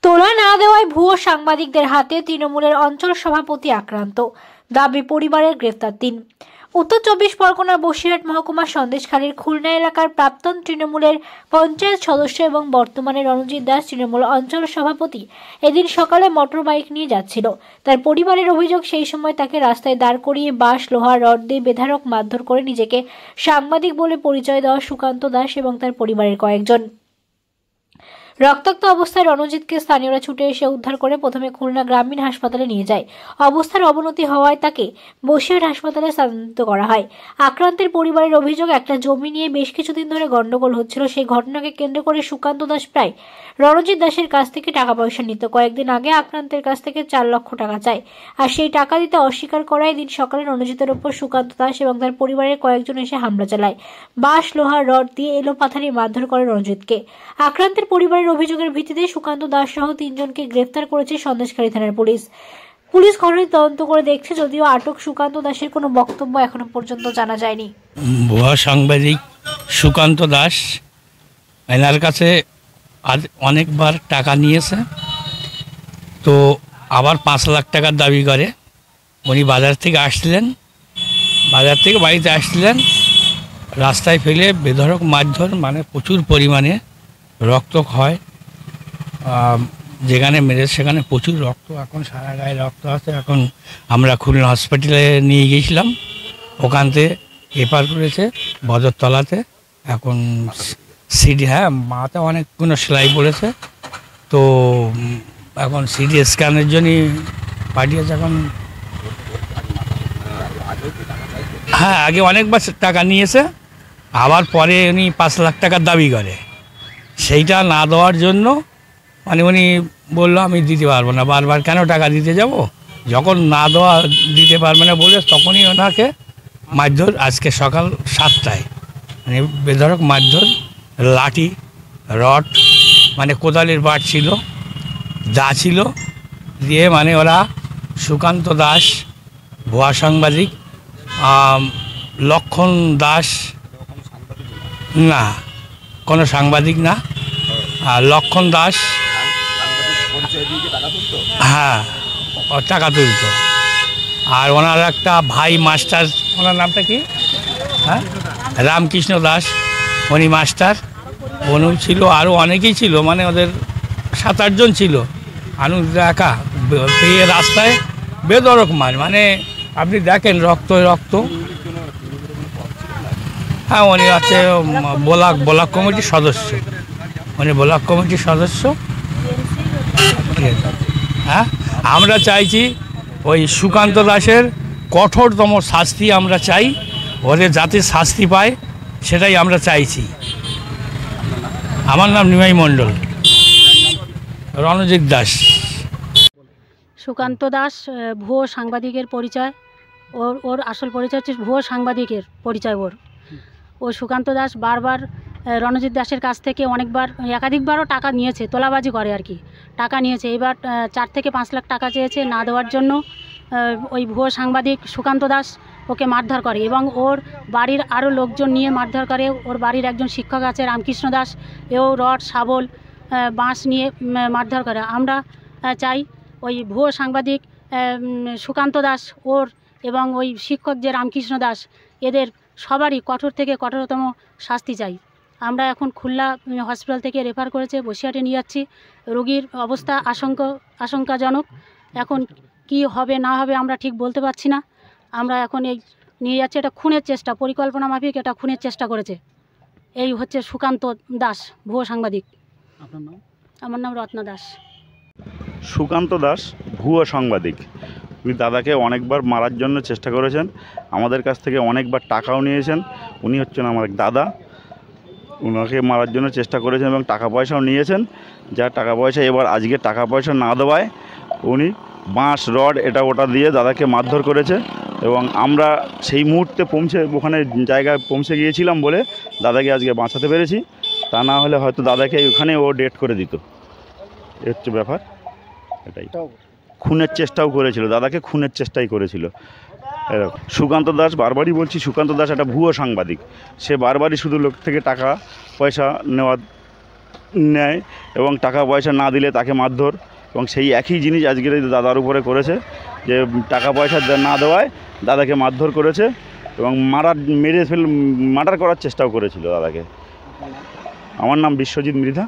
তোলা না দেওয়ায় ভুয়ো সাংবাদিকদের হাতে তৃণমূলের অঞ্চল সভাপতি আক্রান্ত, দাবি পরিবারের গ্রেফতার ৩। উত্তর ২৪ পরগনার বসিরহাট মহকুমার সন্দেশখালীর খুলনা এলাকার প্রাক্তন তৃণমূলের পঞ্চায়েত সদস্য এবং বর্তমানে রণজিৎ দাস তৃণমূল অঞ্চল সভাপতি এদিন সকালে মোটর বাইক নিয়ে যাচ্ছিল। তার পরিবারের অভিযোগ, সেই সময় তাকে রাস্তায় দাঁড় করিয়ে বাঁশ, লোহা, রড দিয়ে বেধড়ক মারধর করে নিজেকে সাংবাদিক বলে পরিচয় দেওয়া সুকান্ত দাস এবং তার পরিবারের কয়েকজন। রক্তাক্ত অবস্থায় রণজিৎকে স্থানীয়রা ছুটে এসে উদ্ধার করে প্রথমে খুলনা গ্রামীণ হাসপাতালে নিয়ে যায়। অবস্থার অবনতি হওয়ায় তাকে বসিরহাট হাসপাতালে স্থানান্তরিত করা হয়। আক্রান্তের পরিবারের অভিযোগ, একটা জমি নিয়ে বেশ কিছুদিন ধরে গন্ডগোল হচ্ছিল। সেই ঘটনাকে কেন্দ্র করে সুকান্ত দাস প্রায় রণজিৎ দাসের কাছ থেকে টাকা পয়সা নিত। কয়েকদিন আগে আক্রান্তের কাছ থেকে ৪ লক্ষ টাকা চায়, আর সেই টাকা দিতে অস্বীকার করায় দিন সকালে রণজিতের উপর সুকান্ত দাস এবং তার পরিবারের কয়েকজন এসে হামলা চালায়। বাঁশ, লোহা, রড দিয়ে এলোপাথারি মারধর করে রণজিৎকে। আক্রান্তের পরিবারের অভিযোগের ভিত্তিতে সুকান্ত দাস সহ ৩ জনকে গ্রেফতার করেছে সন্দেশখালী থানার পুলিশ। ঘটনাটি তদন্ত করে দেখছে, যদিও আটক সুকান্ত দাসের কোনো বক্তব্য এখনো পর্যন্ত জানা যায়নি। ভুয়া সাংবাদিক সুকান্ত দাস এনার কাছে আজ অনেকবার টাকা নিয়েছে, তো আবার ৫ লাখ টাকার দাবি করে। উনি বাজার থেকে আসছিলেন, বাজার থেকে বাড়িতে আসছিলেন, রাস্তায় ফেলে বেধড়ক মারধর, মানে প্রচুর পরিমাণে রক্ত হয়, যেখানে মেরেছে সেখানে প্রচুর রক্ত, এখন সারা গায়ে রক্ত আছে। এখন আমরা খুলনা হসপিটালে নিয়ে গিয়েছিলাম, ওখান থেকে এপার করেছে বদরতলাতে। এখন সিডি, হ্যাঁ, মাথা অনেকগুলো সেলাই পড়েছে, তো এখন সিডি স্ক্যানের জন্যই পাঠিয়েছে। এখন হ্যাঁ, আগে অনেকবার টাকা নিয়েছে, আবার পরে উনি ৫ লাখ টাকার দাবি করে। সেইটা না দেওয়ার জন্য মানে উনি বললো আমি দিতে পারবো না। বারবার কেন টাকা দিতে যাব, যখন না দিতে পারবে না বলে তখনই ওনাকে মারধর। আজকে সকাল 7টায় মানে বেধড়ক মারধর, লাঠি, রড, মানে কোদালের বাট ছিল, যা ছিল দিয়ে মানে ওরা সুকান্ত দাস ভুয়া সাংবাদিক, লক্ষণ দাস না, কোনো সাংবাদিক না, লক্ষণ দাস, হ্যাঁ, টাকা তুলত। আর ওনার একটা ভাই মাস্টার, ওনার নামটা কি, হ্যাঁ, রামকৃষ্ণ দাস, উনি মাস্টার, উনি ছিল, আরও অনেকেই ছিল, মানে ওদের 7-8 জন ছিল। একা পেয়ে রাস্তায় বেধড়ক মার, মানে আপনি দেখেন রক্ত রক্ত। হ্যাঁ, উনি আছে ব্লক কমিটির সদস্য, উনি ব্লক কমিটির সদস্য। হ্যাঁ, আমরা চাইছি ওই সুকান্ত দাসের কঠোরতম শাস্তি আমরা চাই, ওদের যাতে শাস্তি পায় সেটাই আমরা চাইছি। আমার নাম নিমাই মণ্ডল। রণজিৎ দাস। সুকান্ত দাস ভুয়ো সাংবাদিকের পরিচয়, ওর আসল পরিচয় হচ্ছে ভুয়ো সাংবাদিকের পরিচয়। ও সুকান্ত দাস বারবার রণজিৎ দাসের কাছ থেকে একাধিকবারও টাকা নিয়েছে, তোলাবাজি করে আর কি, টাকা নিয়েছে। এবার 4 থেকে 5 লাখ টাকা চেয়েছে, না দেওয়ার জন্য ওই ভুয়ো সাংবাদিক সুকান্ত দাস ওকে মারধর করে এবং ওর বাড়ির আরও লোকজন নিয়ে মারধর করে। ওর বাড়ির একজন শিক্ষক আছে রামকৃষ্ণ দাস, এও রড, শাবল, বাঁশ নিয়ে মারধর করে। আমরা চাই ওই ভুয়ো সাংবাদিক সুকান্ত দাস ওর এবং ওই শিক্ষক যে রামকৃষ্ণ দাস, এদের সবারই কঠোর থেকে কঠোরতম শাস্তি চাই। আমরা এখন খুলনা হসপিটাল থেকে রেফার করেছে, বসিরহাটে নিয়ে যাচ্ছি। রোগীর অবস্থা আশঙ্কাজনক। এখন কি হবে না হবে আমরা ঠিক বলতে পারছি না। আমরা এখন এই নিয়ে যাচ্ছি, এটা খুনের চেষ্টা, পরিকল্পনা মাফিক এটা খুনের চেষ্টা করেছে। এই হচ্ছে সুকান্ত দাস ভুয়ো সাংবাদিক। আপনার নাম? আমার নাম রত্না দাস। সুকান্ত দাস ভুয়ো সাংবাদিক, উনি দাদাকে অনেকবার মারার জন্য চেষ্টা করেছেন, আমাদের কাছ থেকে অনেকবার টাকাও নিয়েছেন। উনি হচ্ছেন আমার দাদা, ওনাকে মারার জন্য চেষ্টা করেছেন এবং টাকা পয়সাও নিয়েছেন। যা টাকা পয়সা এবার আজকে টাকা পয়সা না দেওয়ায় উনি বাঁশ, রড, এটা ওটা দিয়ে দাদাকে মারধর করেছে। এবং আমরা সেই মুহূর্তে ওখানে জায়গায় পৌঁছে গিয়েছিলাম বলে দাদাকে আজকে বাঁচাতে পেরেছি, তা না হলে হয়তো দাদাকে ওখানে ও ডেট করে দিত। এ হচ্ছে ব্যাপার, এটাই। খুনের চেষ্টাও করেছিল, দাদাকে খুনের চেষ্টাই করেছিল। সুকান্ত দাস, বারবারই বলছি, সুকান্ত দাস একটা ভুয়ো সাংবাদিক। সে বারবারই শুধু লোক থেকে টাকা পয়সা নেওয়ার নেয় এবং টাকা পয়সা না দিলে তাকে মারধর, এবং সেই একই জিনিস আজকের এই দাদার উপরে করেছে, যে টাকা পয়সা না দেওয়ায় দাদাকে মারধর করেছে এবং মার্ডার করার চেষ্টাও করেছিল দাদাকে। আমার নাম বিশ্বজিৎ মৃধা।